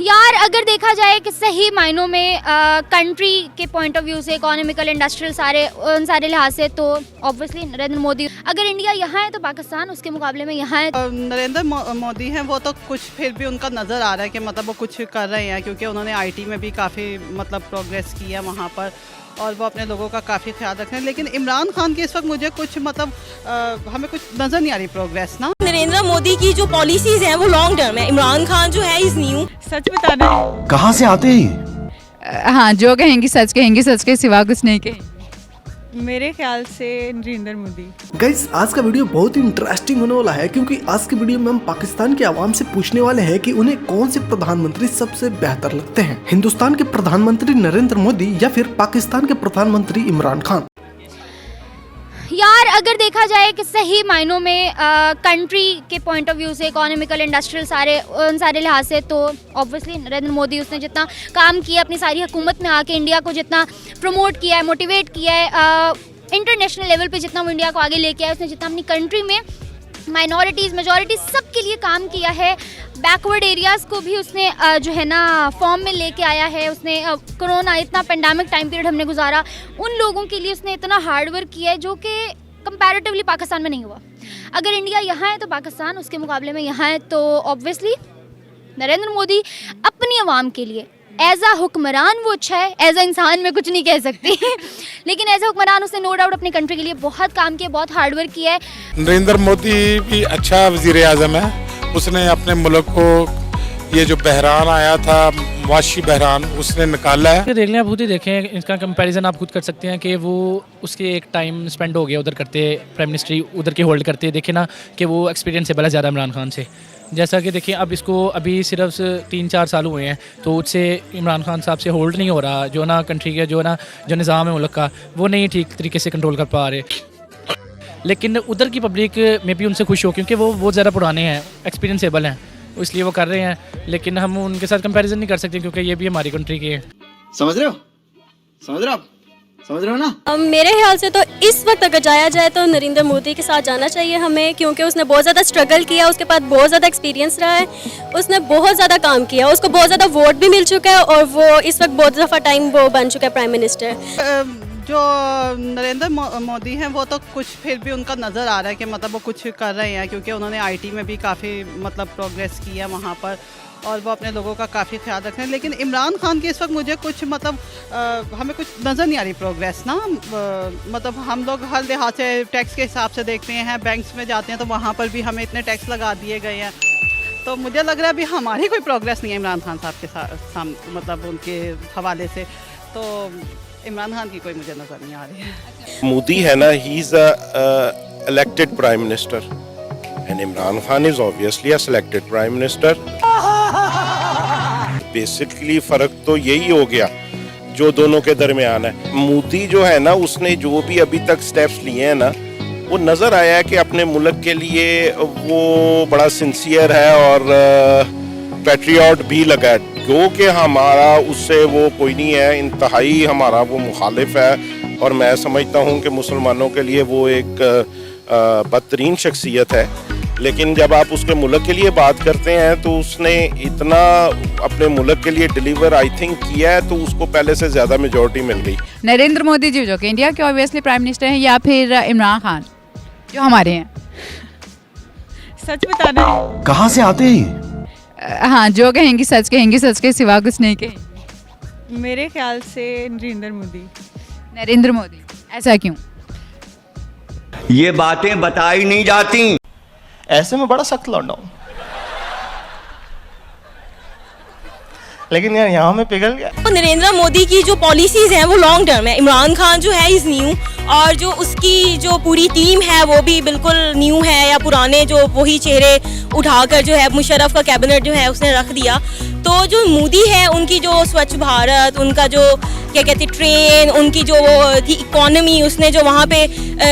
यार अगर देखा जाए कि सही मायनों में कंट्री के पॉइंट ऑफ व्यू से इकोनॉमिकल इंडस्ट्रियल सारे लिहाज से तो ऑब्वियसली नरेंद्र मोदी। अगर इंडिया यहाँ है तो पाकिस्तान उसके मुकाबले में यहाँ है। नरेंद्र मोदी हैं वो तो कुछ फिर भी उनका नज़र आ रहा है कि मतलब वो कुछ कर रहे हैं, क्योंकि उन्होंने आईटी में भी काफ़ी मतलब प्रोग्रेस की है वहाँ पर और वो अपने लोगों का काफ़ी ख्याल रख रहे हैं। लेकिन इमरान खान की इस वक्त मुझे कुछ मतलब हमें कुछ नज़र नहीं आ रही प्रोग्रेस ना। नरेंद्र मोदी की जो पॉलिसीज हैं वो लॉन्ग टर्म है। इमरान खान जो है इज न्यू। सच बताना कहाँ से आते हैं? हाँ, जो कहेंगी सच कहेंगी, सच के सिवा कुछ नहीं कहेंगी। मेरे ख्याल से नरेंद्र मोदी। गाइस, आज का वीडियो बहुत ही इंटरेस्टिंग होने वाला है, क्योंकि आज के वीडियो में हम पाकिस्तान के आवाम से पूछने वाले हैं कि उन्हें कौन से प्रधानमंत्री सबसे बेहतर लगते हैं, हिंदुस्तान के प्रधानमंत्री नरेंद्र मोदी या फिर पाकिस्तान के प्रधानमंत्री इमरान खान। यार अगर देखा जाए कि सही मायनों में कंट्री के पॉइंट ऑफ व्यू से इकोनॉमिकल इंडस्ट्रियल सारे लिहाज से तो ऑब्वियसली नरेंद्र मोदी। उसने जितना काम किया अपनी सारी हुकूमत में आके इंडिया को जितना प्रमोट किया है, मोटिवेट किया है, इंटरनेशनल लेवल पे जितना वो इंडिया को आगे लेके आया, उसने जितना अपनी कंट्री में माइनॉरिटीज़ मेजॉरिटीज़ सब के लिए काम किया है, बैकवर्ड एरियाज़ को भी उसने जो है ना फॉर्म में लेके आया है। उसने कोरोना इतना पेंडेमिक टाइम पीरियड हमने गुजारा, उन लोगों के लिए उसने इतना हार्ड वर्क किया है जो कि कंपैरेटिवली पाकिस्तान में नहीं हुआ। अगर इंडिया यहाँ है तो पाकिस्तान उसके मुकाबले में यहाँ है तो ऑब्वियसली नरेंद्र मोदी अपनी आवाम के लिए एज आ हुक्मरान वो अच्छा है। एज आ इंसान मैं कुछ नहीं कह सकती लेकिन एज आ हुक्मरान उसने नो डाउट अपनी कंट्री के लिए बहुत काम किया, बहुत हार्ड वर्क किया है। नरेंद्र मोदी भी अच्छा वज़ीर आज़म है। उसने अपने मुल्क को ये जो बहरान आया था, मुआशी बहरान, उसने निकाला है। रैलियाँ बहुत ही देखें, इसका कंपैरिजन आप खुद कर सकते हैं कि वो उसके एक टाइम स्पेंड हो गया उधर करते, प्राइम मिनिस्ट्री उधर के होल्ड करते। देखे ना कि वो एक्सपीरियंस है ज़्यादा इमरान खान से। जैसा कि देखिए अब इसको अभी सिर्फ 3-4 साल हुए हैं तो उससे इमरान खान साहब से होल्ड नहीं हो रहा, जो ना कंट्री का जो निज़ाम है मुल्क का वो नहीं ठीक तरीके से कंट्रोल कर पा रहे। लेकिन उधर की पब्लिक में भी उनसे खुश हो, क्योंकि वो बहुत ज़्यादा पुराने हैं, एक्सपीरियंसेबल हैं, इसलिए वो कर रहे हैं। लेकिन हम उनके साथ कंपैरिजन नहीं कर सकते क्योंकि ये भी हमारी कंट्री के हैं। समझ रहे हो ना? मेरे ख्याल से तो इस वक्त अगर जाया जाए तो नरेंद्र मोदी के साथ जाना चाहिए हमें, क्योंकि उसने बहुत ज़्यादा स्ट्रगल किया, उसके पास बहुत ज़्यादा एक्सपीरियंस रहा है, उसने बहुत ज़्यादा काम किया, उसको बहुत ज़्यादा वोट भी मिल चुका है और वो इस वक्त बहुत दफ़ा टाइम वो बन चुका है प्राइम मिनिस्टर। जो नरेंद्र मोदी हैं वो तो कुछ फिर भी उनका नज़र आ रहा है कि मतलब वो कुछ कर रहे हैं, क्योंकि उन्होंने आईटी में भी काफ़ी मतलब प्रोग्रेस की है वहाँ पर और वो अपने लोगों का काफ़ी ख्याल रख रहे हैं। लेकिन इमरान खान की इस वक्त मुझे कुछ मतलब हमें कुछ नज़र नहीं आ रही प्रोग्रेस ना। मतलब हम लोग हर लिहाज से टैक्स के हिसाब से देखते हैं, बैंक्स में जाते हैं तो वहाँ पर भी हमें इतने टैक्स लगा दिए गए हैं, तो मुझे लग रहा है अभी हमारी कोई प्रोग्रेस नहीं है इमरान खान साहब के साथ मतलब उनके हवाले से। तो इमरान खान की कोई मुझे नज़र नहीं आ रही है। मोदी है ना, he is elected prime minister and Imran Khan is obviously a selected prime minister. Basically फ़र्क तो यही हो गया जो दोनों के दरमियान है। मोदी जो है ना, उसने जो भी अभी तक स्टेप्स लिए हैं ना, वो नज़र आया है कि अपने मुल्क के लिए वो बड़ा सिंसियर है और पैट्रियट भी लगा है, क्योंकि हमारा उससे वो कोई नहीं है, इंतहाई हमारा वो मुखालिफ है और मैं समझता हूँ कि मुसलमानों के लिए वो एक बदतरीन शख्सियत है। लेकिन जब आप उसके मुल्क के लिए बात करते हैं तो उसने इतना अपने मुल्क के लिए डिलीवर आई थिंक किया है, तो उसको पहले से ज़्यादा मेजॉरिटी मिल गई। नरेंद्र मोदी जी जो कि इंडिया के ऑब्वियसली प्राइम मिनिस्टर हैं, या फिर इमरान खान जो हमारे हैं। सच बताना कहाँ से आते हैं? हाँ, जो कहेंगी सच कहेंगी, सच के सिवा कुछ नहीं कहेंगी। मेरे ख्याल से नरेंद्र मोदी। नरेंद्र मोदी, ऐसा क्यों? ये बातें बताई नहीं जाती। ऐसे में बड़ा सख्त लौंडा हूं, लेकिन यार यहाँ में पिघल गया। तो नरेंद्र मोदी की जो पॉलिसीज हैं वो लॉन्ग टर्म है। इमरान खान जो है इज न्यू, और जो उसकी जो पूरी टीम है वो भी बिल्कुल न्यू है, या पुराने जो वही चेहरे उठाकर जो है मुशर्रफ का कैबिनेट जो है उसने रख दिया। तो जो मोदी है उनकी जो स्वच्छ भारत, उनका जो क्या कहते हैं ट्रेन, उनकी जो इकोनॉमी, उसने जो वहाँ पे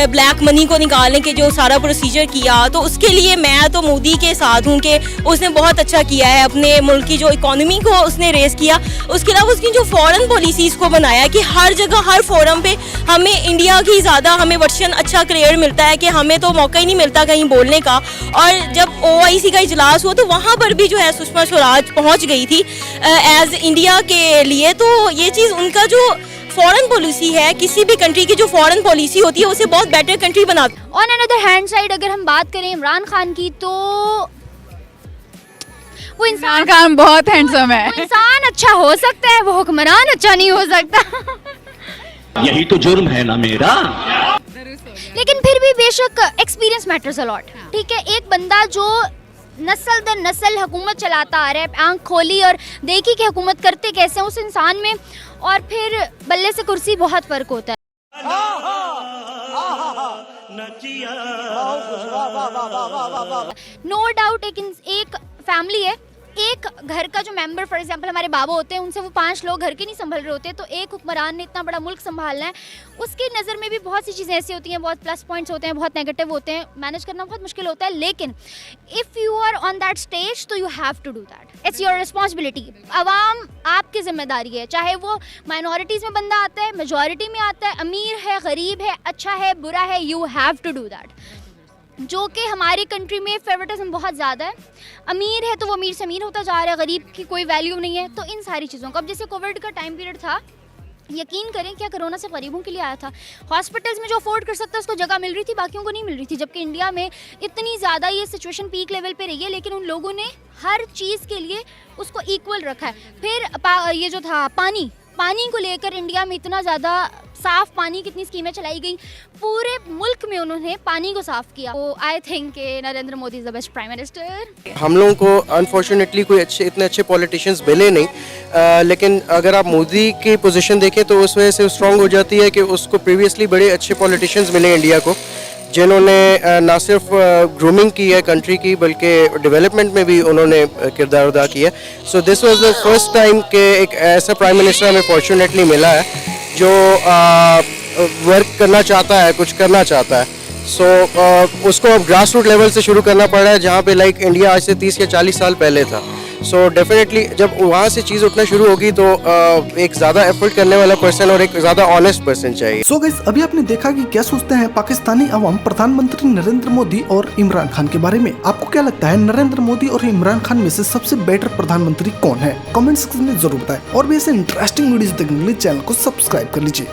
ब्लैक मनी को निकालने के जो सारा प्रोसीजर किया, तो उसके लिए मैं तो मोदी के साथ हूँ कि उसने बहुत अच्छा किया है। अपने मुल्क की जो इकोनॉमी को उसने उन्होंने रेस किया। उसके अलावा उसकी जो फॉरेन पॉलिसीज़ को बनाया कि हर जगह हर फोरम पे हमें इंडिया की ज़्यादा हमें वर्शन अच्छा क्लियर मिलता है कि हमें तो मौका ही नहीं मिलता कहीं बोलने का। और जब OIC का इजलास हुआ तो वहाँ पर भी जो है सुषमा स्वराज पहुँच गई थी एज इंडिया के लिए। तो ये चीज़ उनका जो फॉरेन पॉलिसी है, किसी भी कंट्री की जो फॉरेन पॉलिसी होती है उसे बहुत बेटर कंट्री बनाती है। ऑन अनदर हैंड साइड अगर हम बात करें इमरान खान की, तो वो इमरान खान बहुत हैंडसम है। वो इंसान अच्छा हो सकता है, वो हुक्मरान अच्छा नहीं हो सकता। यही तो जुर्म है ना मेरा। लेकिन फिर भी बेशक एक्सपीरियंस मैटर्स अ लॉट। ठीक है, एक बंदा जो नस्ल दर नस्ल हुकूमत चलाता आ रहा है, आंख खोली और देखी कि हुकूमत करते कैसे हैं, उस इंसान में और फिर बल्ले से कुर्सी बहुत फ़र्क होता है। नो डाउट एक फैमिली है, एक घर का जो मेंबर फॉर एग्जांपल हमारे बाबा होते हैं, उनसे वो 5 लोग घर के नहीं संभल रहे होते, तो एक हुक्मरान ने इतना बड़ा मुल्क संभालना है, उसकी नज़र में भी बहुत सी चीज़ें ऐसी होती हैं, बहुत प्लस पॉइंट्स होते हैं, बहुत नेगेटिव होते हैं, मैनेज करना बहुत मुश्किल होता है। लेकिन if you are on that stage तो you have to do that, it's your responsibility. अवाम आपकी जिम्मेदारी है, चाहे वो माइनॉरिटीज़ में बंदा आता है, मेजॉरिटी में आता है, अमीर है, गरीब है, अच्छा है, बुरा है, you have to do that. जो कि हमारी कंट्री में फेवरेटिज्म बहुत ज़्यादा है, अमीर है तो वो अमीर से अमीर होता जा रहा है, गरीब की कोई वैल्यू नहीं है। तो इन सारी चीज़ों को, अब जैसे कोविड का टाइम पीरियड था, यकीन करें क्या कोरोना से गरीबों के लिए आया था। हॉस्पिटल्स में जो अफोर्ड कर सकता है उसको जगह मिल रही थी, बाकियों को नहीं मिल रही थी। जबकि इंडिया में इतनी ज़्यादा ये सिचुएशन पीक लेवल पे रही है, लेकिन उन लोगों ने हर चीज़ के लिए उसको इक्वल रखा है। फिर ये जो था पानी को लेकर इंडिया में इतना ज़्यादा साफ़ पानी, कितनी स्कीमें चलाई गई, पूरे मुल्क में उन्होंने पानी को साफ़ किया। तो I think Narendra Modi is the best prime minister. हम लोगों को अनफॉर्चुनेटली कोई इतने अच्छे पॉलिटिशियंस मिले नहीं, लेकिन अगर आप मोदी की पोजीशन देखें तो उस वजह से स्ट्रांग हो जाती है कि उसको प्रीवियसली बड़े अच्छे पॉलिटिशियंस मिले इंडिया को, जिन्होंने ना सिर्फ ग्रूमिंग की है कंट्री की, बल्कि डेवलपमेंट में भी उन्होंने किरदार अदा किया। So this was the first time कि एक ऐसा प्राइम मिनिस्टर हमें फॉर्चुनेटली मिला है जो वर्क करना चाहता है, कुछ करना चाहता है। सो उसको अब ग्रास रूट लेवल से शुरू करना पड़ रहा है, जहाँ पे लाइक इंडिया आज से 30 या 40 साल पहले था। सो डेफिनेटली जब वहाँ से चीज़ उठना शुरू होगी तो एक ज़्यादा एफर्ट करने वाला पर्सन और एक ज़्यादा ऑनेस्ट पर्सन चाहिए। सो गाइस, अभी आपने देखा कि क्या सोचते हैं पाकिस्तानी अवाम प्रधानमंत्री नरेंद्र मोदी और इमरान खान के बारे में। आपको क्या लगता है, नरेंद्र मोदी और इमरान खान में से सबसे बेटर प्रधानमंत्री कौन है? कमेंट सेक्शन में जरूर बताएं। और भी ऐसे इंटरेस्टिंग वीडियोस देखने के लिए चैनल को सब्सक्राइब कर लीजिए।